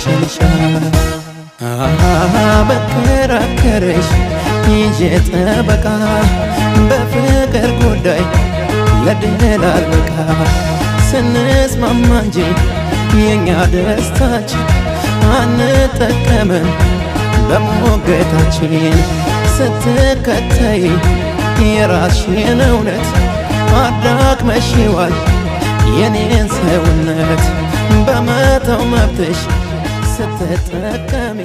ያንቺንሻ በከራከረሽ ይዤ ጠበቃ በፍቅር ጉዳይ ለድል አልበቃ ስንስማማ እንጂ የኛ ደስታችን አንጠቀምም በሞገታችን ስትከተይ የራስሽን እውነት አዳክመሽዋል የኔን ሰውነት በመተው መብትሽ ስትጠቀሚ